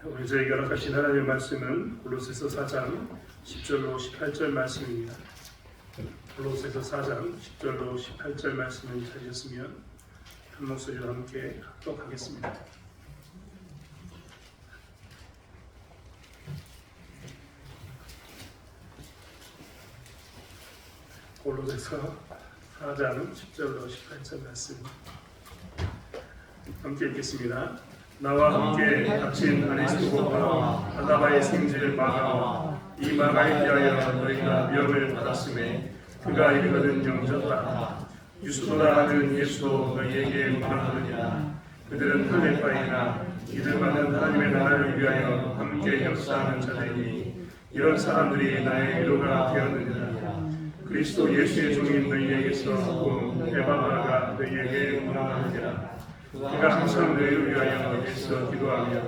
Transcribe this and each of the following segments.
오늘 저희가 허락하신 하나님의 말씀은 골로새서 4장 10절로 18절 말씀입니다. 골로새서 4장 10절로 18절 말씀을 찾으셨으면 한 목소리로 함께 합독하겠습니다. 골로새서 4장 10절로 18절 말씀 함께 읽겠습니다. 나와 함께 갇힌 아리스도고와 바나바의 생질 마가와 이 마가에 대하여 너희가 명을 받았음에 그가 이르거든 영접하라. 유수도라 하는 예수도 너희에게 문안하느니라. 그들은 플레파이나 이들과는 하나님의 나라를 위하여 함께 역사하는 자들이니 이런 사람들이 나의 위로가 되었느니라. 그리스도 예수의 종인 너희에게서 온 에바바가 너희에게 문안하느니라. 그가 항상 너희를 위하여 애써 기도하며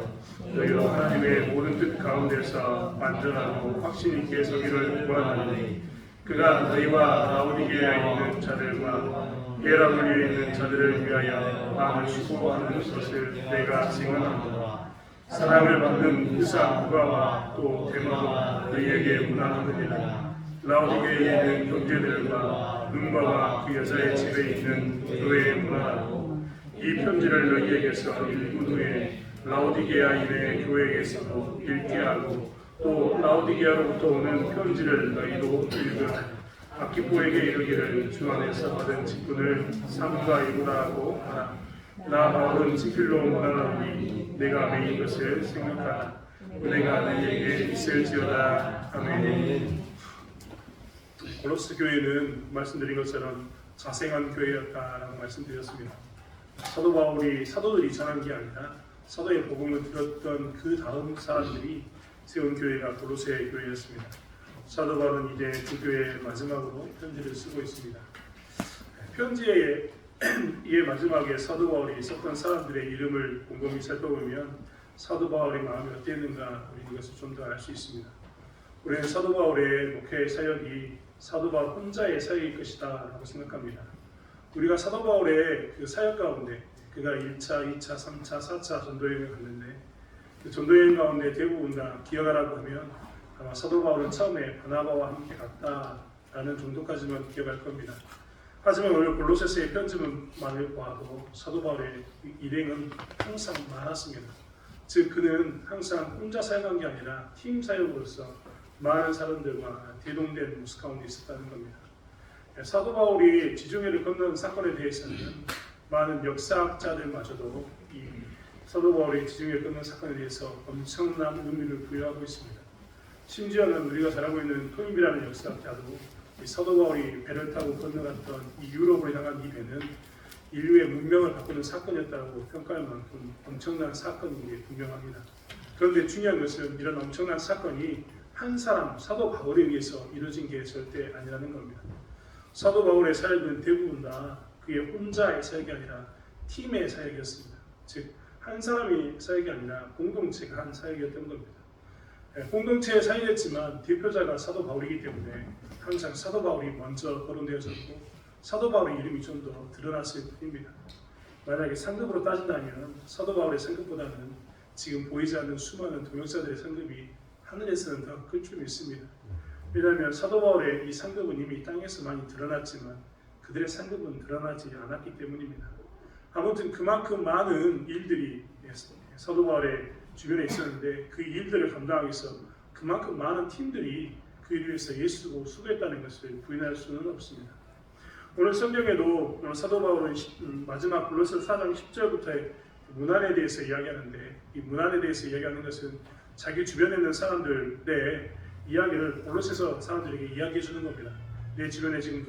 너희로 하나님의 모든 뜻 가운데서 완전하고 확신 있게 서기를 구하나니 그가 너희와 라오디게아에 있는 자들과 히에라볼리에 있는 자들을 위하여 마음을 수고하는 것을 내가 증언하노라. 사랑을 받는 의사 누가와 또 데마도 너희에게 문안하느니라. 라오디게아에 있는 형제들과 눈바와 그 여자의 집에 있는 교회에 문안하고 이 편지를 너희에게서 읽은 후에 라오디게아인의 교회에게서도 읽게 하고 또 라오디게아로부터 오는 편지를 너희도 읽으라. 아키포에게 이르기를 주 안에서 받은 직분을 삼가 이루라 하고 하라. 나 바울은 지필로 문안하니 내가 매인 것을 생각하라. 은혜가 너희에게 있을지어다. 아멘. 골로새 교회는 말씀드린 것처럼 자생한 교회였다라고 말씀드렸습니다. 사도 바울이 사도들이 전한 게 아니라 사도의 복음을 들었던 그 다음 사람들이 세운 교회가 골로새 교회였습니다. 사도 바울은 이제 그 교회의 마지막으로 편지를 쓰고 있습니다. 편지의 마지막에 사도 바울이 썼던 사람들의 이름을 곰곰이 살펴보면 사도 바울의 마음이 어땠는가 우리 이것을 좀 더 알 수 있습니다. 우리는 사도 바울의 목회 사역이 사도 바울 혼자의 사역일 것이다 라고 생각합니다. 우리가 사도 바울의 그 사역 가운데 그가 1차, 2차, 3차, 4차 전도여행을 갔는데 그 전도여행 가운데 대부분 다 기억하라고 하면 아마 사도 바울은 처음에 바나바와 함께 갔다라는 정도까지만 기억할 겁니다. 하지만 오늘 골로새서의 편지만을 보아도 사도 바울의 일행은 항상 많았습니다. 즉 그는 항상 혼자 사역한 게 아니라 팀 사역으로서 많은 사람들과 대동된 모습 가운데 있었다는 겁니다. 사도 바울이 지중해를 건넌 사건에 대해서는 많은 역사학자들마저도 이 사도 바울이 지중해를 건넌 사건에 대해서 엄청난 의미를 부여하고 있습니다. 심지어는 우리가 잘 알고 있는 토인비라는 역사학자도 이 사도 바울이 배를 타고 건너갔던 이 유럽을 향한 이 배는 인류의 문명을 바꾸는 사건이었다고 평가할 만큼 엄청난 사건인 게 분명합니다. 그런데 중요한 것은 이런 엄청난 사건이 한 사람, 사도 바울에 의해서 이루어진 게 절대 아니라는 겁니다. 사도 바울의 사역은 대부분 다 그의 혼자의 사역이 아니라 팀의 사역이었습니다. 즉 한 사람이 사역이 아니라 공동체가 한 사역이었던 겁니다. 공동체의 사역이었지만 대표자가 사도 바울이기 때문에 항상 사도 바울이 먼저 거론되어졌고 사도 바울의 이름이 좀 더 드러났을 뿐입니다. 만약에 상급으로 따진다면 사도 바울의 상급보다는 지금 보이지 않는 수많은 동역자들의 상급이 하늘에서는 더 클 줄 믿습니다. 왜냐하면 사도 바울의 이 상급은 이미 땅에서 많이 드러났지만 그들의 상급은 드러나지 않았기 때문입니다. 아무튼 그만큼 많은 일들이 사도 바울의 주변에 있었는데 그 일들을 감당하기 위해서 그만큼 많은 팀들이 그 일을 위해서 예수고 수고했다는 것을 부인할 수는 없습니다. 오늘 성경에도 사도 바울은 마지막 골로새 4장 10절부터의 문안에 대해서 이야기하는데 이 문안에 대해서 이야기하는 것은 자기 주변에 있는 사람들의 이야기를 골로새서 사람들에게 이야기해 주는 겁니다. 내 주변에 지금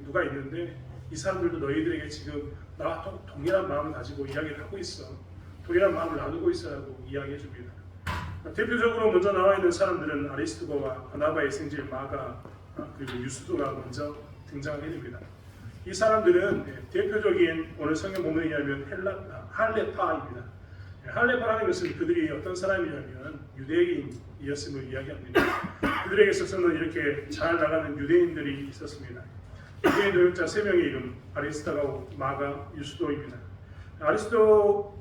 누가 있는데 이 사람들도 너희들에게 지금 나와 동일한 마음을 가지고 이야기를 하고 있어. 동일한 마음을 나누고 있어라고 이야기해 줍니다. 대표적으로 먼저 나와 있는 사람들은 아리스도고와 바나바의 생질 마가 그리고 유수도가 먼저 등장하게 됩니다. 이 사람들은 대표적인 오늘 성경 본문에 의하면 할레파입니다. 할레파라는 것은 그들이 어떤 사람이냐면 유대인이었음을 이야기합니다. 그들에게 있어서는 이렇게 잘 나가는 유대인들이 있었습니다. 유대인 노역자 3명의 이름 아리스다고 마가 유수도입니다.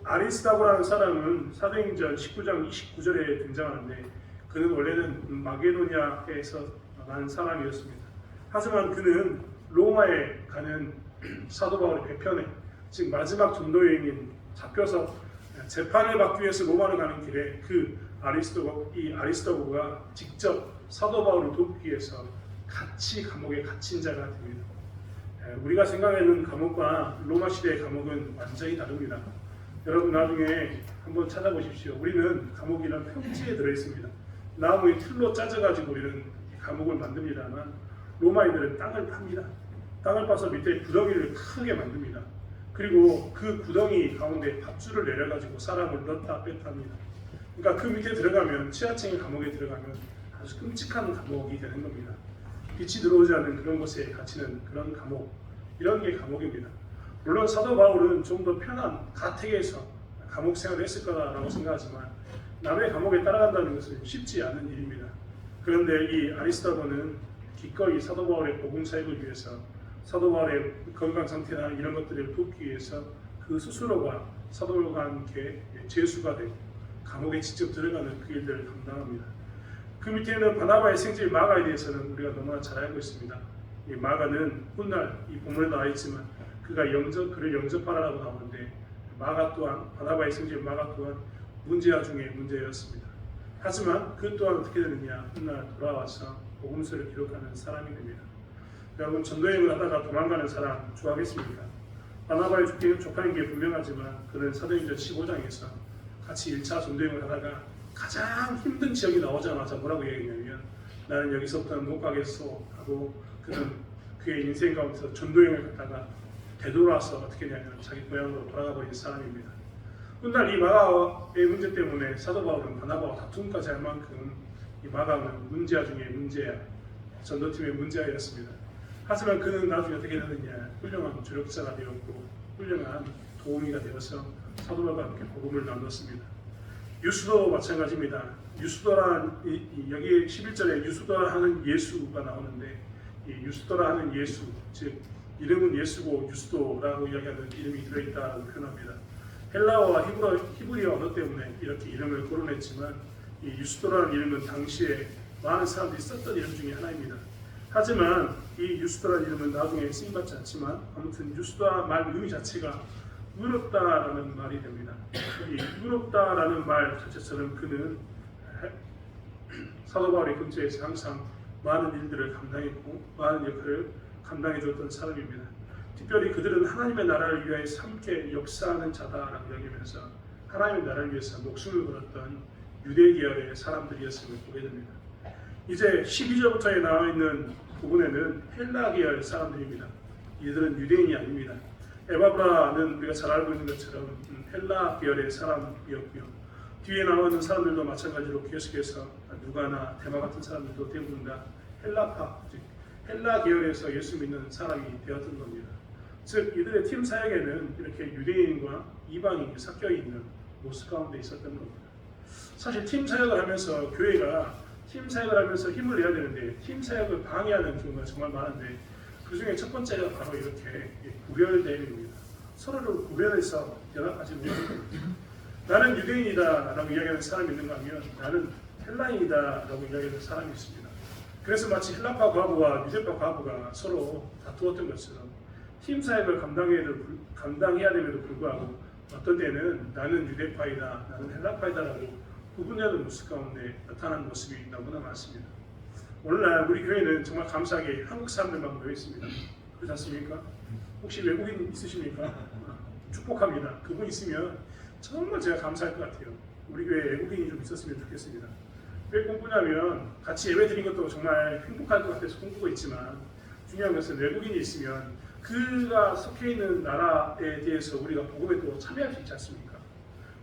아리스다고라는 사람은 사도행전 19장 29절에 등장하는데 그는 원래는 마게도니아에서 난 사람이었습니다. 하지만 그는 로마에 가는 사도 바울의 배편에, 즉 마지막 전도 여행인 잡혀서 재판을 받기 위해서 로마를 가는 길에 이 아리스토고가 직접 사도 바울을 돕기 위해서 같이 감옥에 갇힌 자가 됩니다. 우리가 생각하는 감옥과 로마 시대의 감옥은 완전히 다릅니다. 여러분 나중에 한번 찾아보십시오. 우리는 감옥이란 평지에 들어있습니다. 나무의 틀로 짜져가지고 이런 감옥을 만듭니다만 로마인들은 땅을 팝니다. 땅을 파서 밑에 구덩이를 크게 만듭니다. 그리고 그 구덩이 가운데 밧줄을 내려가지고 사람을 넣다 뺐다 합니다. 그러니까 그 밑에 들어가면 지하층의 감옥에 들어가면 아주 끔찍한 감옥이 되는 겁니다. 빛이 들어오지 않는 그런 곳에 갇히는 그런 감옥, 이런 게 감옥입니다. 물론 사도 바울은 좀 더 편한 가택에서 감옥 생활을 했을 거라고 생각하지만 남의 감옥에 따라간다는 것은 쉽지 않은 일입니다. 그런데 이 아리스토고는 기꺼이 사도 바울의 복음 사역을 위해서 사도 바울의 건강 상태나 이런 것들을 돕기 위해서 그 스스로가 사도 바울과 함께 제수가 되고 감옥에 직접 들어가는 그 일들을 감당합니다. 그 밑에는 바나바의 생질 마가에 대해서는 우리가 너무나 잘 알고 있습니다. 이 마가는 훗날 이 본문에 나와 있지만 그를 영접하라고 나오는데 마가 또한 바나바의 생질 마가 또한 문제아 중에 문제였습니다. 하지만 그 또한 어떻게 되느냐, 훗날 돌아와서 복음서를 기록하는 사람이 됩니다. 여러분 전도여행을 하다가 도망가는 사람 좋아하겠습니까? 바나바의 족하는 게 분명하지만 그는 사도행전 15장에서 같이 1차 전도여행을 하다가 가장 힘든 지역이 나오자마자 뭐라고 얘기했냐면 나는 여기서부터는 못 가겠어 하고 그는 그의 인생 가운데서 전도여행을 갔다가 되돌아서 어떻게 되냐면 자기 고향으로 돌아가 버린 사람입니다. 훗날 이 마가의 문제 때문에 사도 바울은 바나바와 다툼까지 할 만큼 이 마가는 문제아 중에 문제아, 전도팀의 문제아였습니다. 하지만 그는 나중에 어떻게 되느냐, 훌륭한 조력자가 되었고 훌륭한 도우미가 되어서 사도 바울과 함께 복음을 나눴습니다. 유수도 마찬가지입니다. 유수도란 여기 11절에 유수도라 하는 예수가 나오는데 이 유수도라 하는 예수, 즉 이름은 예수고 유수도라고 이야기하는 이름이 들어있다고 표현합니다. 헬라어와 히브리어 언어 때문에 이렇게 이름을 거론했지만 이 유수도라는 이름은 당시에 많은 사람들이 썼던 이름 중에 하나입니다. 하지만 이 유수도라는 이름은 나중에 쓰임받지 않지만 아무튼 유수도라 말 의미 자체가 의롭다라는 말이 됩니다. 이 의롭다라는 말 자체처럼 그는 사도 바울의 근처에서 항상 많은 일들을 감당했고 많은 역할을 감당해 줬던 사람입니다. 특별히 그들은 하나님의 나라를 위하여 함께 역사하는 자다라고 이야기하면서 하나님의 나라를 위해서 목숨을 걸었던 유대 계열의 사람들이었음을 보게 됩니다. 이제 12절부터에 나와 있는 부분에는 헬라 계열 사람들입니다. 이들은 유대인이 아닙니다. 에바브라는 우리가 잘 알고 있는 것처럼 헬라 계열의 사람이었고요. 뒤에 나오는 사람들도 마찬가지로 계속해서 누가나 데마 같은 사람들도 대부분 다 헬라파, 즉 헬라 계열에서 예수 믿는 사람이 되었던 겁니다. 즉 이들의 팀 사역에는 이렇게 유대인과 이방인이 섞여 있는 모습 가운데 있었던 겁니다. 사실 팀 사역을 하면서 교회가 팀 사역을 하면서 힘을 내야 되는데 팀 사역을 방해하는 경우가 정말 많은데 그 중에 첫 번째가 바로 이렇게 구별됨입니다. 서로를 구별해서 연합하지 못하는 겁니다. 나는 유대인이다 라고 이야기하는 사람이 있는가 하면 나는 헬라인이다 라고 이야기하는 사람이 있습니다. 그래서 마치 헬라파 과부와 유대파 과부가 서로 다투었던 것처럼 팀 사역을 감당해야 됨에도 불구하고 어떤 때는 나는 유대파이다, 나는 헬라파이다 라고 구분하는 모습 가운데 나타나는 모습이 너무나 많습니다. 오늘날 우리 교회는 정말 감사하게 한국 사람들만 모여 있습니다. 그렇지 않습니까? 혹시 외국인 있으십니까? 축복합니다. 그분 있으면 정말 제가 감사할 것 같아요. 우리 교회에 외국인이 좀 있었으면 좋겠습니다. 왜 꿈꾸냐면 같이 예배 드린 것도 정말 행복할 것 같아서 꿈꾸고 있지만 중요한 것은 외국인이 있으면 그가 속해 있는 나라에 대해서 우리가 복음에 또 참여할 수 있지 않습니까?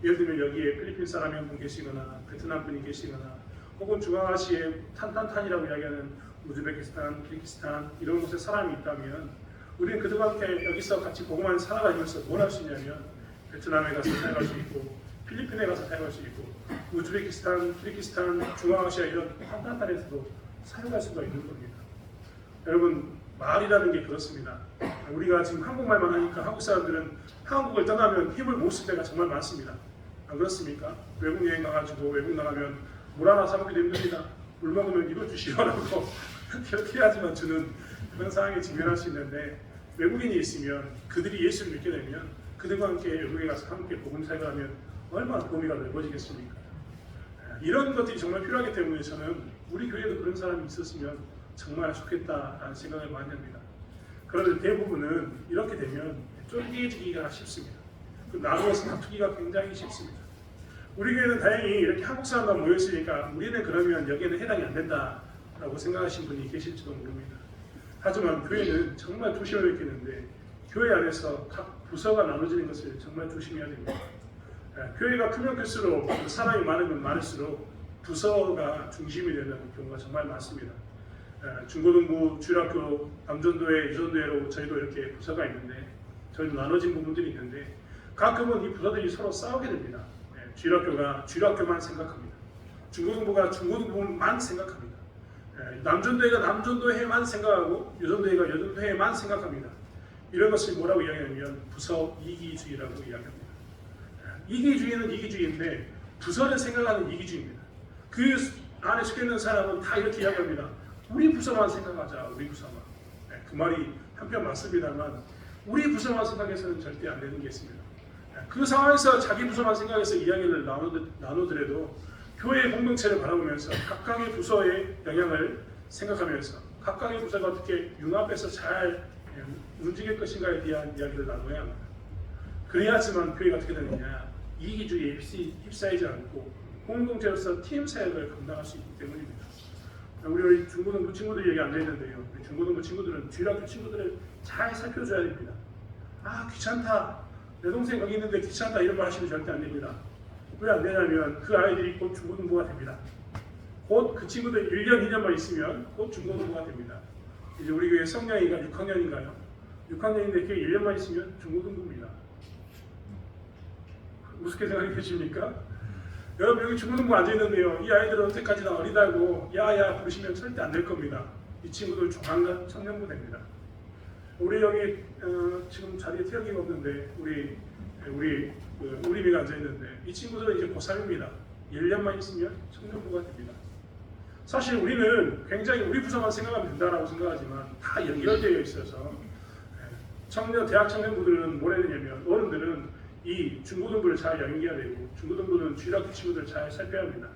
예를 들면 여기에 필리핀 사람이 한 분 계시거나 베트남 분이 계시거나 혹은 중앙아시아의 탄탄탄이라고 이야기하는 우즈베키스탄, 키르기스탄 이런 곳에 사람이 있다면 우리는 그들과 함께 여기서 같이 복음을 살아가면서 뭘 할 수 있냐면 베트남에 가서 사역할 수 있고 필리핀에 가서 사역할 수 있고 우즈베키스탄, 키르기스탄, 중앙아시아 이런 탄탄탄에서도 사역할 수가 있는 겁니다. 여러분 말이라는 게 그렇습니다. 우리가 지금 한국말만 하니까 한국 사람들은 한국을 떠나면 힘을 못 쓸 때가 정말 많습니다. 안 그렇습니까? 외국 여행 가가지고 외국 나가면 물 하나 사 먹기도 힘듭니다. 물 먹으면 이거 주시오라고 그렇게 해야지만 주는 그런 상황에 직면할 수 있는데, 외국인이 있으면 그들이 예수를 믿게 되면 그들과 함께 외국에 가서 함께 복음 사역을 하면 얼마나 범위가 넓어지겠습니까? 이런 것들이 정말 필요하기 때문에 저는 우리 교회에도 그런 사람이 있었으면 정말 좋겠다라는 생각을 많이 합니다. 그런데 대부분은 이렇게 되면 쫄깃지기가 쉽습니다. 나누어서 다투기가 굉장히 쉽습니다. 우리 교회는 다행히 이렇게 한국 사람만 모였으니까 우리는 그러면 여기에는 해당이 안 된다라고 생각하시는 분이 계실지도 모릅니다. 하지만 교회는 정말 조심해야 되는데, 교회 안에서 각 부서가 나눠지는 것을 정말 조심해야 됩니다. 교회가 크면 클수록, 사람이 많으면 많을수록 부서가 중심이 되는 경우가 정말 많습니다. 중고등부, 주일학교, 남전도회, 유전도회로 저희도 이렇게 부서가 있는데, 저희도 나눠진 부분들이 있는데 가끔은 이 부서들이 서로 싸우게 됩니다. 주일학교가 주일학교만 생각합니다. 중고등부가 중고등부만 생각합니다. 남전도회가 남전도회만 생각하고 유전도회가 여전도회만 생각합니다. 이런 것을 뭐라고 이야기하냐면 부서 이기주의라고 이야기합니다. 이기주의는 이기주의인데 부서를 생각하는 이기주의입니다. 그 안에 속해 있는 사람은 다 이렇게 이야기합니다. 우리 부서만 생각하자, 우리 부서만. 그 말이 한편 맞습니다만 우리 부서만 생각해서는 절대 안 되는 게 있습니다. 그 상황에서 자기 부서만 생각해서 이야기를 나누더라도 교회의 공동체를 바라보면서 각각의 부서의 영향을 생각하면서 각각의 부서가 어떻게 융합해서 잘 움직일 것인가에 대한 이야기를 나눠야 합니다. 그래야지만 교회가 어떻게 되느냐, 이기주의에 휩싸이지 않고 공동체로서 팀 사역을 감당할 수 있기 때문입니다. 우리 중고등부 친구들 얘기 안 되는데요. 중고등부 친구들은 주일학교 친구들을 잘 살펴줘야 됩니다. 귀찮다, 내 동생 거기 있는데 귀찮다, 이런 말 하시면 절대 안 됩니다. 왜 안 되냐면 그 아이들이 곧 중고등부가 됩니다. 곧 그 친구들 1년, 2년만 있으면 곧 중고등부가 됩니다. 이제 우리 교회 성령이가 6학년인가요? 6학년인데 그 1년만 있으면 중고등부입니다. 무섭게 생각이 되십니까? 여러분 여기 중고등부 앉아있는데요. 이 아이들은 언제까지나 어리다고 야야 부르시면 절대 안 될 겁니다. 이 친구들 조만간 청년부 됩니다. 우리 여기 지금 자리에 태영이가 없는데 우리 미가 앉아있는데 이 친구들은 이제 고3입니다. 1년만 있으면 청년부가 됩니다. 사실 우리는 굉장히 우리 부서만 생각하면 된다라고 생각하지만 다 연결되어 있어서 대학 청년부들은 뭘 해야 되냐면 어른들은 이 중고등부를 잘 연계해야 되고 중고등부는 주일학교 친구들을 잘 살펴야 합니다.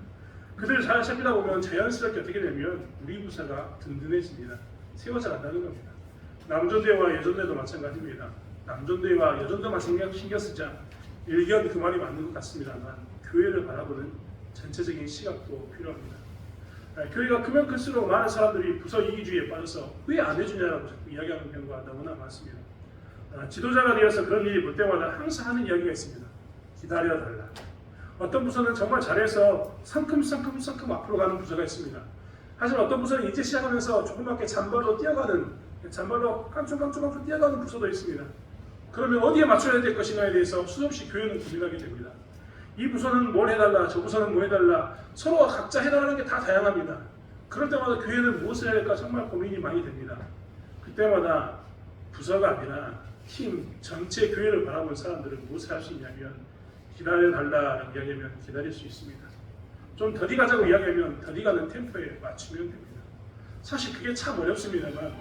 그들을 잘 살피다 보면 자연스럽게 어떻게 되면 우리 부서가 든든해집니다. 세워져 간다는 겁니다. 남전대와 여전대도 마찬가지입니다. 남전대와 여전대만 신경 쓰자 일견 그 말이 맞는 것 같습니다만 교회를 바라보는 전체적인 시각도 필요합니다. 교회가 크면 클수록 많은 사람들이 부서 이기주의에 빠져서 왜 안 해주냐라고 자꾸 이야기하는 경우가 너무나 많습니다. 지도자가 되어서 그런 일이 볼 때마다 항상 하는 이야기가 있습니다. 기다려달라. 어떤 부서는 정말 잘해서 성큼성큼 앞으로 가는 부서가 있습니다. 하지만 어떤 부서는 이제 시작하면서 조그맣게 잔발로 깡충깡충 뛰어가는 부서도 있습니다. 그러면 어디에 맞춰야 될 것인가에 대해서 수없이 교회는 고민하게 됩니다. 이 부서는 뭘 해달라, 저 부서는 뭐 해달라, 서로 각자 해달라는 게 다 다양합니다. 그럴 때마다 교회는 무엇을 해야 될까 정말 고민이 많이 됩니다. 그때마다 부서가 아니라 팀 전체 교회를 바라본 사람들은 무엇을 할 수 있냐면 기다려달라라고 이야기하면 기다릴 수 있습니다. 좀 더디 가자고 이야기하면 더디 가는 템포에 맞추면 됩니다. 사실 그게 참 어렵습니다만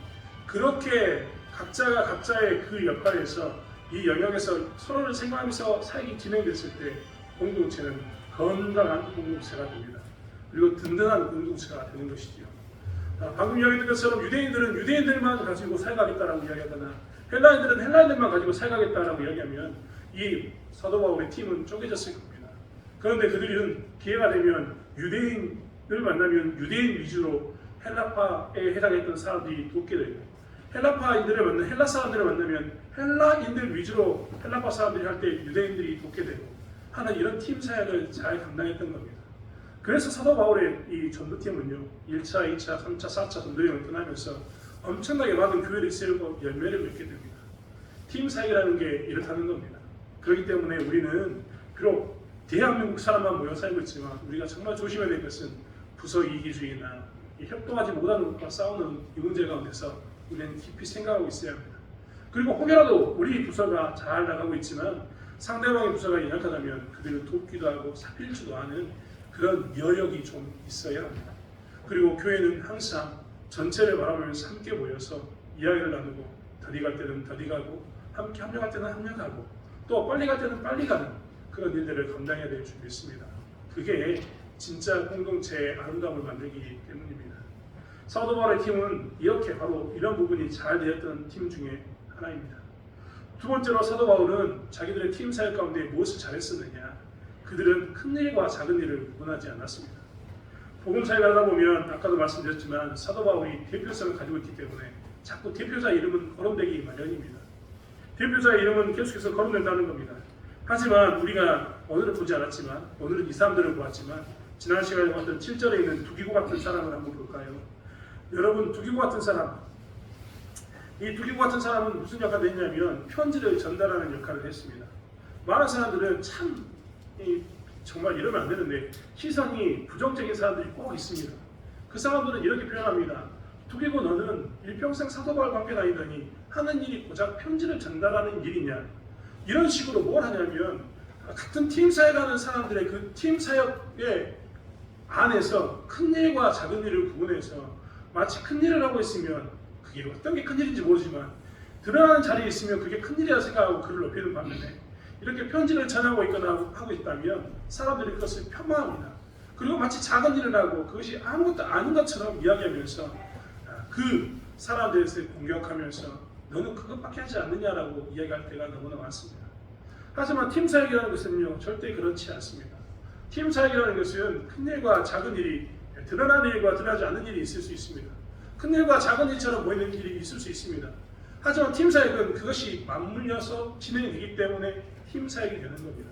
그렇게 각자가 각자의 그 역할에서 이 영역에서 서로를 생각하면서 사역이 진행됐을 때 공동체는 건강한 공동체가 됩니다. 그리고 든든한 공동체가 되는 것이지요. 방금 이야기했던 것처럼 유대인들은 유대인들만 가지고 살아가겠다라고 이야기하거나 헬라인들은 헬라인들만 가지고 살아가겠다라고 이야기하면 이 사도 바울의 팀은 쪼개졌을 겁니다. 그런데 그들은 기회가 되면 유대인을 만나면 유대인 위주로 헬라파에 해당했던 사람들이 돕게 되고 헬라파인들을 만나면 헬라 사람들을 만나면 헬라인들 위주로 헬라파 사람들이 할 때 유대인들이 돕게 되고 하는 이런 팀 사역을 잘 감당했던 겁니다. 그래서 사도 바울의 이 전도팀은요 1차, 2차, 3차, 4차 전도여행을 떠나면서 엄청나게 많은 교회를 세우고 열매를 맺게 됩니다. 팀 사역이라는 게 이렇다는 겁니다. 그렇기 때문에 우리는 비록 대한민국 사람만 모여 살고 있지만 우리가 정말 조심해야 될 것은 부서 이기주의나 협동하지 못하는 것과 싸우는 이 문제 가운데서 우리는 깊이 생각하고 있어야 합니다. 그리고 혹여라도 우리 부서가 잘 나가고 있지만 상대방의 부서가 연약하다면 그들을 돕기도 하고 살필지도 않은 그런 여력이 좀 있어야 합니다. 그리고 교회는 항상 전체를 바라보면서 함께 모여서 이야기를 나누고 더디 갈 때는 더디 가고 함께 합력할 때는 합력하고 또 빨리 갈 때는 빨리 가는 그런 일들을 감당해야 될 줄 믿습니다. 그게 진짜 공동체의 아름다움을 만들기 때문입니다. 사도 바울의 팀은 이렇게 바로 이런 부분이 잘 되었던 팀 중에 하나입니다. 두 번째로 사도 바울은 자기들의 팀 사역 가운데 무엇을 잘했었느냐? 그들은 큰 일과 작은 일을 구분하지 않았습니다. 복음 사역을 하다 보면 아까도 말씀드렸지만 사도 바울이 대표성을 가지고 있기 때문에 자꾸 대표자 이름은 거론되기 마련입니다. 대표자의 이름은 계속해서 거론된다는 겁니다. 하지만 우리가 오늘은 보지 않았지만 오늘은 이 사람들을 보았지만 지난 시간에 봤던 7절에 있는 두기고 같은 사람을 한번 볼까요? 여러분 두기고 같은 사람, 이 두기고 같은 사람은 무슨 역할을 했냐면 편지를 전달하는 역할을 했습니다. 많은 사람들은 참 정말 이러면 안 되는데 시선이 부정적인 사람들이 꼭 있습니다. 그 사람들은 이렇게 표현합니다. 두기고 너는 일평생 사도 바울과 함께 다니더니 하는 일이 고작 편지를 전달하는 일이냐. 이런 식으로 뭘 하냐면 같은 팀 사역하는 사람들의 그 팀 사역의 안에서 큰 일과 작은 일을 구분해서 마치 큰 일을 하고 있으면 그게 어떤 게 큰 일인지 모르지만 드러나는 자리에 있으면 그게 큰 일이라 생각하고 그를 높이는 반면에 이렇게 편지를 전하고 있거나 하고 있다면 사람들이 그것을 폄하합니다. 그리고 마치 작은 일을 하고 그것이 아무것도 아닌 것처럼 이야기하면서 그 사람들에 대해서 공격하면서 너는 그것밖에 하지 않느냐라고 이야기할 때가 너무나 많습니다. 하지만 팀 사역이라는 것은요 절대 그렇지 않습니다. 팀 사역이라는 것은 큰 일과 작은 일이 드러나는 일과 드러나지 않는 일이 있을 수 있습니다. 큰 일과 작은 일처럼 보이는 일이 있을 수 있습니다. 하지만 팀 사역은 그것이 맞물려서 진행이 되기 때문에 팀 사역이 되는 겁니다.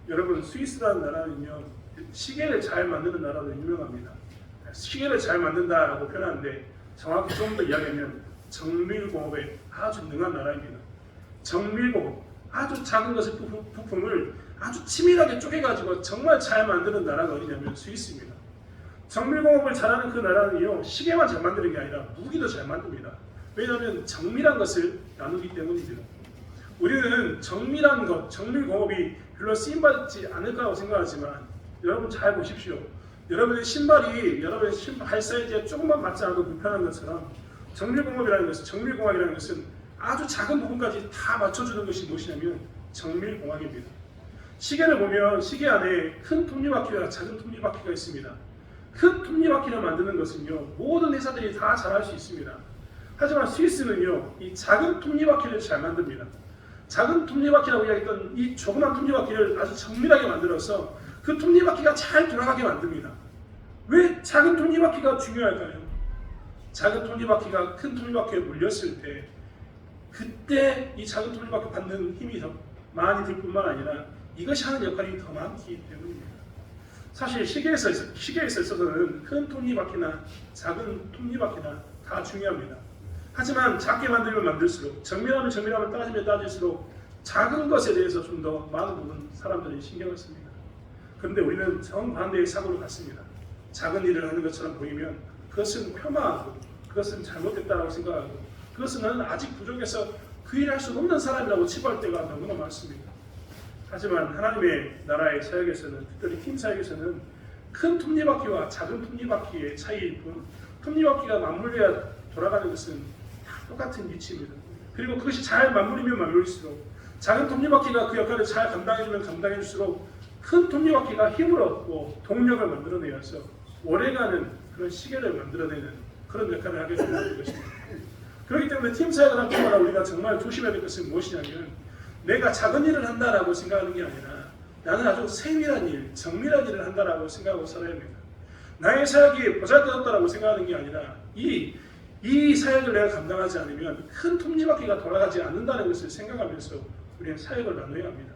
여러분 스위스라는 나라는요 시계를 잘 만드는 나라로 유명합니다. 시계를 잘 만든다라고 표현하는데 정확히 좀 더 이야기하면 정밀공업에 아주 능한 나라입니다. 정밀공업, 아주 작은 것의 부품을 아주 치밀하게 쪼개가지고 정말 잘 만드는 나라가 어디냐면 스위스입니다. 정밀공업을 잘하는 그 나라는요 시계만 잘 만드는 게 아니라 무기도 잘 만듭니다. 왜냐하면 정밀한 것을 나누기 때문입니다. 우리는 정밀한 것, 정밀공업이 별로 쓰임받지 않을 거라고 생각하지만 여러분 잘 보십시오. 여러분의 신발이 여러분의 발 사이즈에 조금만 맞지 않아도 불편한 것처럼 정밀공학이라는 것은 아주 작은 부분까지 다 맞춰주는 것이 무엇이냐면 정밀공학입니다. 시계를 보면 시계 안에 큰 톱니바퀴와 작은 톱니바퀴가 있습니다. 큰 톱니바퀴를 만드는 것은요 모든 회사들이 다 잘할 수 있습니다. 하지만 스위스는요 이 작은 톱니바퀴를 잘 만듭니다. 작은 톱니바퀴라고 이야기했던 이 조그만 톱니바퀴를 아주 정밀하게 만들어서 그 톱니바퀴가 잘 돌아가게 만듭니다. 왜 작은 톱니바퀴가 중요할까요? 작은 톱니바퀴가 큰 톱니바퀴에 물렸을 때 그때 이 작은 톱니바퀴 받는 힘이 더 많이 들 뿐만 아니라 이것이 하는 역할이 더 많기 때문입니다. 사실 시계에서 있어서는 큰 톱니바퀴나 작은 톱니바퀴나 다 중요합니다. 하지만 작게 만들면 만들수록 정밀하면 따지면 따질수록 작은 것에 대해서 좀 더 많은 부분 사람들이 신경을 씁니다. 그런데 우리는 정반대의 사고를 갖습니다. 작은 일을 하는 것처럼 보이면 그것은 폄하하고 그것은 잘못됐다고 생각하고 그것은 나는 아직 부족해서 그 일을 할 수 없는 사람이라고 치부할 때가 너무나 많습니다. 하지만 하나님의 나라의 사역에서는 특별히 팀 사역에서는 큰 톱니바퀴와 작은 톱니바퀴의 차이일 뿐 톱니바퀴가 맞물려야 돌아가는 것은 다 똑같은 위치입니다. 그리고 그것이 잘 맞물리면 맞물릴수록 작은 톱니바퀴가 그 역할을 잘 감당해주면 감당해줄수록 큰 톱니바퀴가 힘을 얻고 동력을 만들어내어서 오래가는 그런 시계를 만들어내는 그런 역할을 하게 된다는 것입니다. 그렇기 때문에 팀 사역을 할 때마다 우리가 정말 조심해야 될 것은 무엇이냐면 내가 작은 일을 한다라고 생각하는 게 아니라 나는 아주 세밀한 일, 정밀한 일을 한다라고 생각하고 살아야 합니다. 나의 사역이 보잘것없다라고 생각하는 게 아니라 이 사역을 내가 감당하지 않으면 큰 톱니바퀴가 돌아가지 않는다는 것을 생각하면서 우리는 사역을 나눠야 합니다.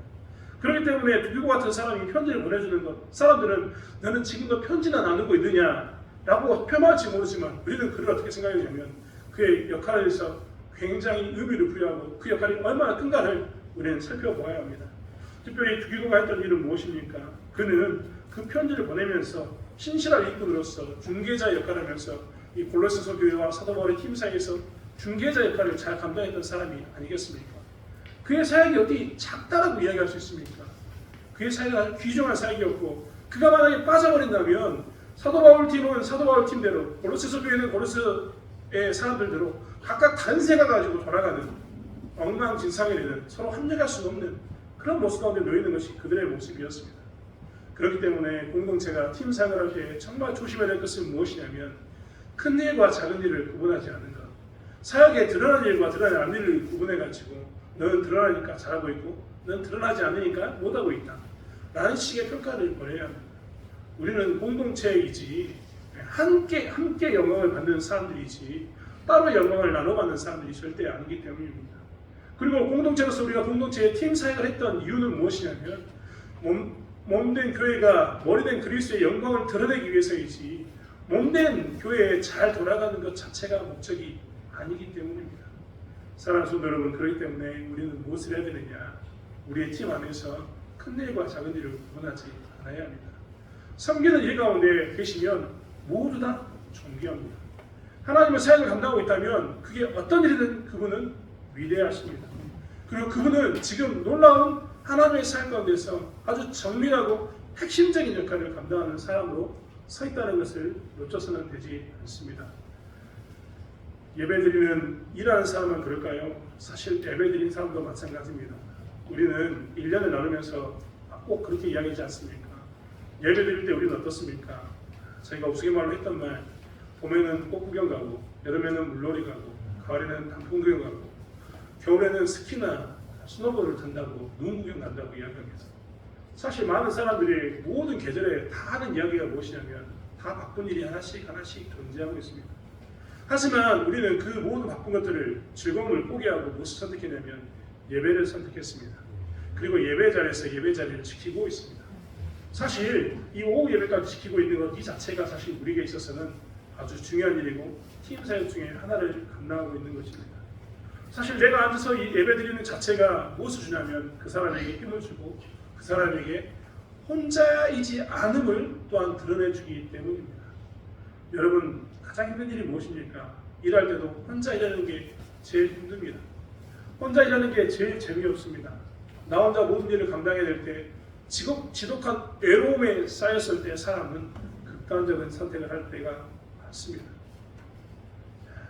그렇기 때문에 두기고 같은 사람이 편지를 보내주는 것, 사람들은 너는 지금도 편지나 나누고 있느냐라고 폄하할지 모르지만 우리는 그를 어떻게 생각하냐면 그의 역할에 대해서 굉장히 의미를 부여하고 그 역할이 얼마나 큰가를 우리는 살펴보아야 합니다. 특별히 두기고가 했던 일은 무엇입니까? 그는 그 편지를 보내면서 신실한 일꾼으로서 중개자 역할을 하면서 이 골로새서 교회와 사도 바울의 팀 사이에서 중개자 역할을 잘 감당했던 사람이 아니겠습니까? 그의 사역이 어디 작다라고 이야기할 수 있습니까? 그의 사역은 귀중한 사역이었고 그가 만약에 빠져버린다면 사도 바울 팀은 사도 바울 팀대로 고로스서 교회는 고로스의 사람들대로 각각 단세가 가지고 돌아가는 엉망진창이 되는 서로 합력할 수 없는 그런 모습 가운데 놓이는 것이 그들의 모습이었습니다. 그렇기 때문에 공동체가 팀 사역을 할 때 정말 조심해야 될 것은 무엇이냐면 큰 일과 작은 일을 구분하지 않는 것. 사역에 드러난 일과 드러나지 않는 일을 구분해가지고 너는 드러나니까 잘하고 있고 너는 드러나지 않으니까 못하고 있다. 라는 식의 평가를 버려야 합니다. 우리는 공동체이지 함께 영광을 받는 사람들이지 따로 영광을 나눠받는 사람들이 절대 아니기 때문입니다. 그리고 공동체로서 우리가 공동체의 팀 사역을 했던 이유는 무엇이냐면 몸된 교회가 머리된 그리스도의 영광을 드러내기 위해서이지 몸된 교회에 잘 돌아가는 것 자체가 목적이 아니기 때문입니다. 사랑하는 성도 여러분, 그렇기 때문에 우리는 무엇을 해야 되느냐? 우리의 팀 안에서 큰 일과 작은 일을 구분하지 않아야 합니다. 섬기는 일 가운데 계시면 모두 다 존귀합니다. 하나님의 사역을 감당하고 있다면 그게 어떤 일이든 그분은 위대하십니다. 그리고 그분은 지금 놀라운 하나님의 사역 가운데서 아주 정밀하고 핵심적인 역할을 감당하는 사람으로 서 있다는 것을 놓쳐서는 되지 않습니다. 예배드리는 일하는 사람은 그럴까요? 사실 예배드리는 사람도 마찬가지입니다. 우리는 1년을 나누면서 꼭 그렇게 이야기하지 않습니까? 예배드릴 때 우리는 어떻습니까? 저희가 우스갯말로 했던 말, 봄에는 꽃 구경 가고 여름에는 물놀이 가고 가을에는 단풍 구경 가고 겨울에는 스키나 스노보를 탄다고 눈 구경 간다고 이야기합니다. 사실 많은 사람들이 모든 계절에 다 하는 이야기가 무엇이냐면 다 바쁜 일이 하나씩 존재하고 있습니다. 하지만 우리는 그 모든 바쁜 것들을 즐거움을 포기하고 무엇을 선택했냐면 예배를 선택했습니다. 그리고 예배 자리에서 예배 자리를 지키고 있습니다. 사실 이 오후 예배까지 지키고 있는 것 이 자체가 사실 우리에게 있어서는 아주 중요한 일이고 팀 사역 중에 하나를 감당하고 있는 것입니다. 사실 내가 앉아서 이 예배 드리는 자체가 무엇을 주냐면 그 사람에게 힘을 주고 그 사람에게 혼자이지 않음을 또한 드러내주기 때문입니다. 여러분, 가장 힘든 일이 무엇입니까? 일할 때도 혼자 일하는 게 제일 힘듭니다. 혼자 일하는 게 제일 재미없습니다. 나 혼자 모든 일을 감당해야 될 때 지독한 외로움에 쌓였을 때 사람은 극단적인 선택을 할 때가 많습니다.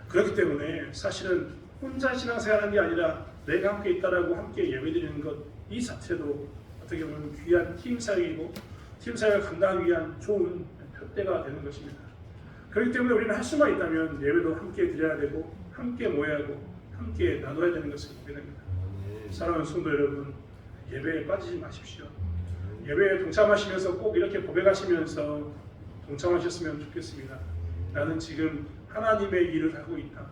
그렇기 때문에 사실은 혼자 신앙생활하는 게 아니라 내가 함께 있다라고 함께 예배드리는 것 이 자체도 어떻게 보면 귀한 팀 사역이고 팀 사역을 감당하기 위한 좋은 표대가 되는 것입니다. 그렇기 때문에 우리는 할 수만 있다면 예배도 함께 드려야 되고 함께 모여야 하고 함께 나눠야 되는 것을 보게 됩니다. 사랑하는 성도 여러분, 예배에 빠지지 마십시오. 예배에 동참하시면서 꼭 이렇게 고백하시면서 동참하셨으면 좋겠습니다. 나는 지금 하나님의 일을 하고 있다.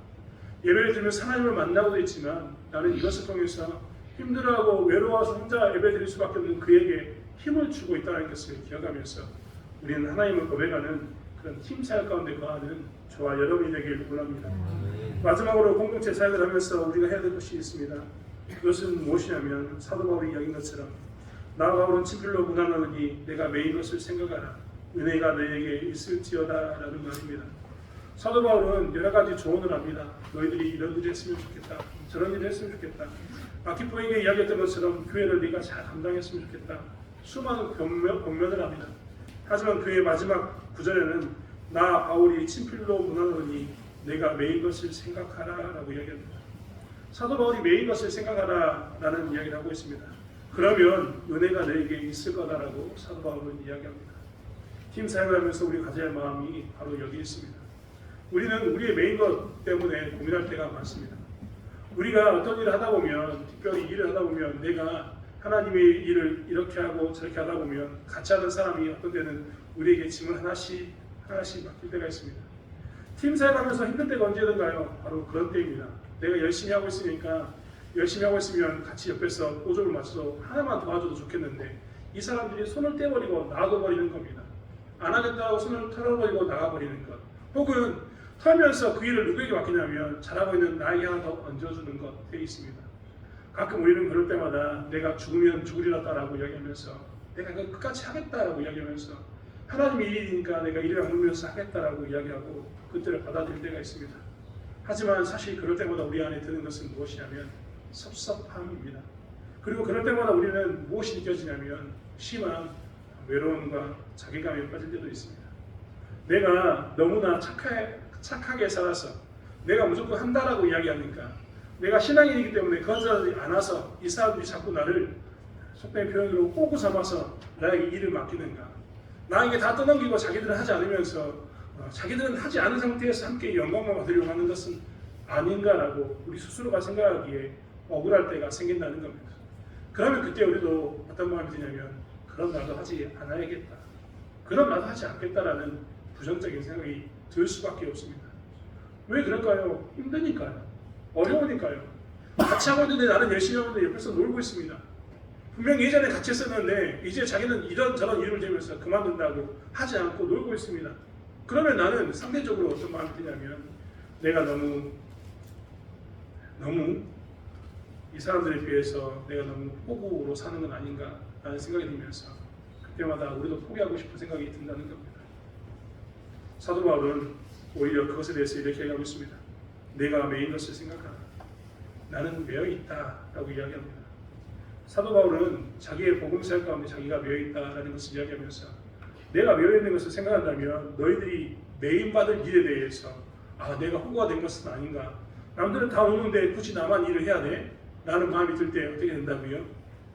예배를 드리면서 하나님을 만나고도 있지만 나는 이것을 통해서 힘들어하고 외로워서 혼자 예배 드릴 수밖에 없는 그에게 힘을 주고 있다는 것을 기억하면서 우리는 하나님을 고백하는 그런 팀 사역 가운데 거하는 저와 여러분이 되길 원합니다. 마지막으로 공동체 사역을 하면서 우리가 해야 될 것이 있습니다. 그것은 무엇이냐면 사도 바울이 이야기한 것처럼 나 바울은 친필로 문안하노니 내가 매일 것을 생각하라. 은혜가 너에게 있을지어다 라는 말입니다. 사도 바울은 여러 가지 조언을 합니다. 너희들이 이런 일을 했으면 좋겠다. 저런 일을 했으면 좋겠다. 아키포에게 이야기했던 것처럼 교회를 네가 잘 감당했으면 좋겠다. 수많은 권면을 합니다. 하지만 그의 마지막 구절에는 나 바울이 친필로 문안하노니 내가 매일 것을 생각하라 라고 이야기합니다. 사도 바울이 매일 것을 생각하라 라는 이야기를 하고 있습니다. 그러면 은혜가 너에게 있을 거다라고 사도 바울은 이야기합니다. 팀 사역을 하면서 우리 가져야 할 마음이 바로 여기 있습니다. 우리는 우리의 메인 것 때문에 고민할 때가 많습니다. 우리가 어떤 일을 하다 보면, 특별히 일을 하다 보면 내가 하나님의 일을 이렇게 하고 저렇게 하다 보면 같이 하는 사람이 어떤 때는 우리에게 짐을 하나씩 맡길 때가 있습니다. 팀 사역하면서 힘든 때가 언제든가요? 바로 그런 때입니다. 내가 열심히 하고 있으니까 열심히 하고 있으면 같이 옆에서 꼬조를 맞춰서 하나만 도와줘도 좋겠는데 이 사람들이 손을 떼버리고 놔둬버리는 겁니다. 안 하겠다고 손을 털어버리고 나가버리는 것, 혹은 털면서 그 일을 누구에게 맡기냐면 잘하고 있는 나에게 하나 더 얹어주는 것 되어 있습니다. 가끔 우리는 그럴 때마다 내가 죽으면 죽으리라고 이야기하면서 내가 끝까지 하겠다라고 이야기하면서 하나님의 일이니까 내가 일을 악물면서 하겠다라고 이야기하고 그때를 받아들일 때가 있습니다. 하지만 사실 그럴 때마다 우리 안에 드는 것은 무엇이냐면 섭섭함입니다. 그리고 그럴 때마다 우리는 무엇이 느껴지냐면 심한 외로움과 자괴감에 빠질 때도 있습니다. 내가 너무나 착하게 살아서 내가 무조건 한다라고 이야기하니까 내가 신앙인이기 때문에 그런 사람들이 안 와서 이 사람들이 자꾸 나를 속된 표현으로 호구 삼아서 나에게 일을 맡기는가, 나에게 다 떠넘기고 자기들은 하지 않으면서 자기들은 하지 않은 상태에서 함께 영광만 받으려고 하는 것은 아닌가라고 우리 스스로가 생각하기에 억울할 때가 생긴다는 겁니다. 그러면 그때 우리도 어떤 마음이 드냐면 그럼 나도 하지 않아야겠다, 그럼 나도 하지 않겠다라는 부정적인 생각이 들 수밖에 없습니다. 왜 그럴까요? 힘드니까요. 어려우니까요. 같이 하고 있는데 나는 열심히 하고 있는데 옆에서 놀고 있습니다. 분명히 예전에 같이 했었는데 이제 자기는 이런저런 이유를 대면서 그만둔다고 하지 않고 놀고 있습니다. 그러면 나는 상대적으로 어떤 마음이 드냐면 내가 너무 이 사람들에 비해서 내가 너무 호구로 사는 건 아닌가 라는 생각이 들면서 그때마다 우리도 포기하고 싶은 생각이 든다는 겁니다. 사도 바울은 오히려 그것에 대해서 이렇게 얘기하고 있습니다. 내가 메인 것을 생각하라. 나는 매여 있다라고 이야기합니다. 사도 바울은 자기의 복음 사역 가운데 자기가 매여 있다라는 것을 이야기하면서 내가 매여 있는 것을 생각한다면 너희들이 메인 받을 일에 대해서 내가 호구가 된 것은 아닌가. 남들은 다 오는데 굳이 나만 일을 해야 돼? 라는 마음이 들 때 어떻게 된다고요?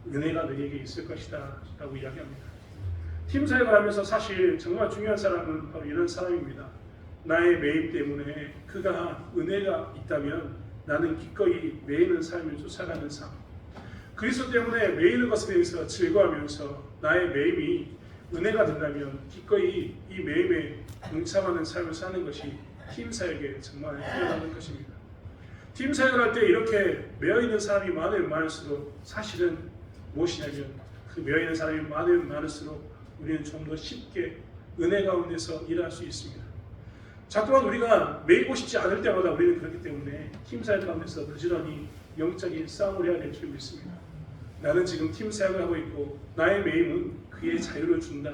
은혜가 너희에게 있을 것이다 라고 이야기합니다. 팀 사역을 하면서 사실 정말 중요한 사람은 바로 이런 사람입니다. 나의 매임 때문에 그가 은혜가 있다면 나는 기꺼이 매이는 삶을 쫓아가는 삶, 그리스도 때문에 매이는 것에 대해서 즐거워하면서 나의 매임이 은혜가 된다면 기꺼이 이 매임에 동참하는 삶을 사는 것이 팀 사역에 정말 필요한 것입니다. 팀 사역을 할 때 이렇게 매여있는 사람이 많으면 많을수록 사실은 무엇이냐면 그 매여있는 사람이 많으면 많을수록 우리는 좀 더 쉽게 은혜 가운데서 일할 수 있습니다. 자꾸만 우리가 매이고 싶지 않을 때마다 우리는 그렇기 때문에 팀 사역 가운데서 부지런히 영적인 싸움을 해야 될 줄 믿습니다. 나는 지금 팀 사역을 하고 있고 나의 매임은 그의 자유를 준다,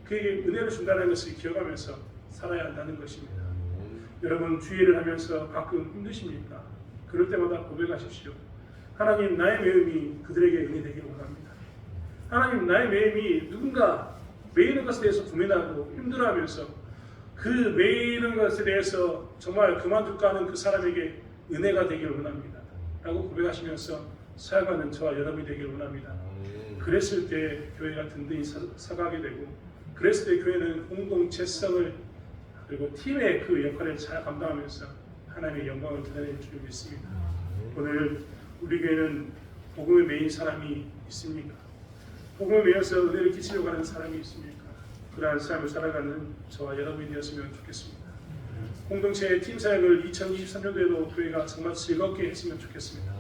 그에게 은혜를 준다는 것을 기억하면서 살아야 한다는 것입니다. 여러분 주일을 하면서 가끔 힘드십니까? 그럴 때마다 고백하십시오. 하나님, 나의 매임이 그들에게 은혜 되기를 원합니다. 하나님, 나의 매임이 누군가 매이는 것에 대해서 고민하고 힘들어하면서 그 매이는 것에 대해서 정말 그만둘까 하는 그 사람에게 은혜가 되기를 원합니다 라고 고백하시면서 사역하는 저와 여러분이 되기를 원합니다. 그랬을 때 교회가 든든히 서가게 되고, 그랬을 때 교회는 공동체성을 그리고 팀의 그 역할을 잘 감당하면서 하나님의 영광을 드러낼 줄 믿습니다. 오늘 우리 교회는 복음의 메인 사람이 있습니까? 복음에 매여서 은혜를 끼치려고 하는 사람이 있습니까? 그러한 삶을 살아가는 저와 여러분이 되었으면 좋겠습니다. 공동체의 팀 사역을 2023년도에도 교회가 정말 즐겁게 했으면 좋겠습니다.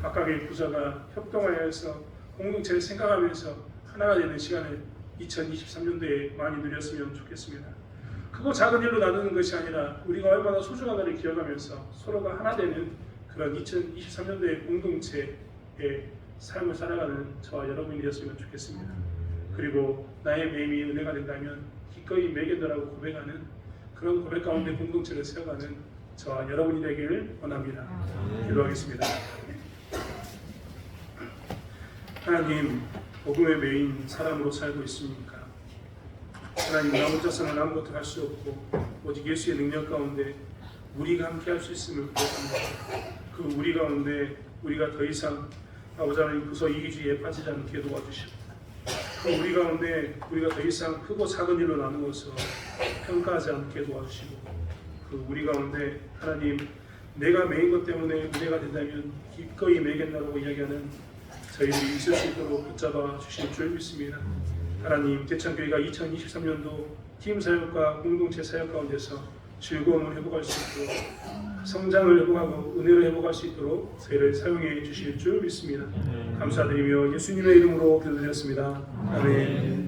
각각의 부서가 협동하여서 공동체를 생각하면서 하나가 되는 시간을 2023년도에 많이 누렸으면 좋겠습니다. 크고 작은 일로 나누는 것이 아니라 우리가 얼마나 소중한가를 기억하면서 서로가 하나 되는 그런 2023년도의 공동체의 삶을 살아가는 저와 여러분이 되었으면 좋겠습니다. 그리고 나의 매임이 은혜가 된다면 기꺼이 매겠노라고 고백하는 그런 고백 가운데 공동체를 세워가는 저와 여러분이 되기를 원합니다. 기도하겠습니다. 하나님, 복음의 메인 사람으로 살고 있습니까? 하나님, 나 혼자서는 아무것도 할 수 없고 오직 예수의 능력 가운데 우리가 함께 할 수 있음을 고백합니다. 그 우리 가운데 우리가 더 이상 아버지 하나님 부서 이기주의에 빠지지 않게 도와주시고, 그 우리 가운데 우리가 더 이상 크고 작은 일로 나누어서 평가하지 않게 도와주시고, 그 우리 가운데 하나님 내가 매인 것 때문에 은혜가 된다면 기꺼이 매겠나라고 이야기하는 저희들이 있을 수 있도록 붙잡아 주실 줄 믿습니다. 하나님, 대창교회가 2023년도 팀 사역과 공동체 사역 가운데서 즐거움을 회복할 수 있도록, 성장을 회복하고 은혜를 회복할 수 있도록 저희를 사용해 주실 줄 믿습니다. 감사드리며 예수님의 이름으로 기도드렸습니다. 아멘.